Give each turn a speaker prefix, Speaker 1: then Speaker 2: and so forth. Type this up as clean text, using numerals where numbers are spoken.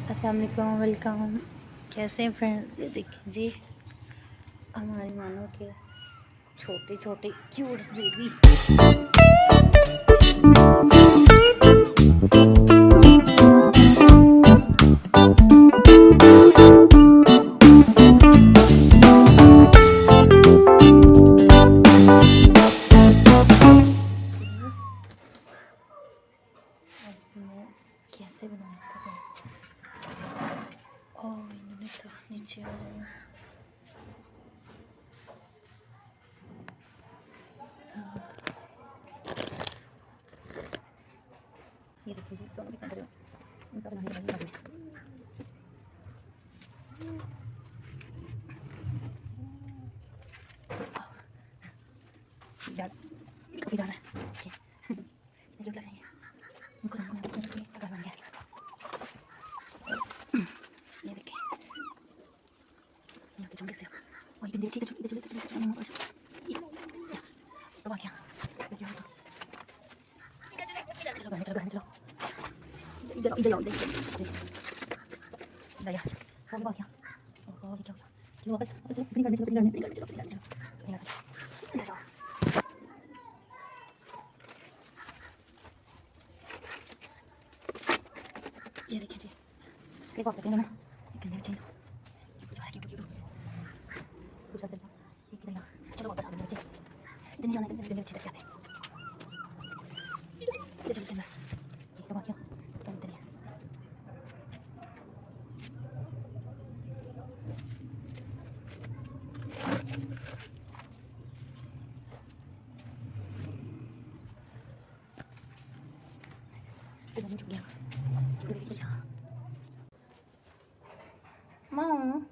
Speaker 1: अस्सलाम वालेकुम, वेलकम। कैसे हैं फ्रेंड? ये देखिए जी, हमारी मानो के छोटे छोटे क्यूट्स बेबी। कैसे बनाते हैं? ओह, इन्होंने तो नीचे आ जाना। ये देखिए जी, दोनों कितना बड़े हो। इनका बनाने का मजा है। काफ़ी ज़्यादा है। जो लगेंगे उनको दोनों को घर बन गया। ये देखिए, यहाँ के झुंडे से और ये देखिए इधर तो आ गया। देखिए चलो बहन, चलो चलो इधर आओ इधर दया हाँ आ गया। ओहो, ये क्या होगा? चलो वापस वापस अपनी करने चलो, अपनी करने चलो, अपनी करने चलो। ये देखिए जी, एक बात बताइए ना, कितने बच्चे हैं? क्यों दूसरा दिन ये किधर गया? चलो वापस आ गए बच्चे, इतने जाने इतने बच्चे तक जाते हैं। चलो चलते हैं, एक बात क्यों इधर ही इधर नहीं छुप गया। माँ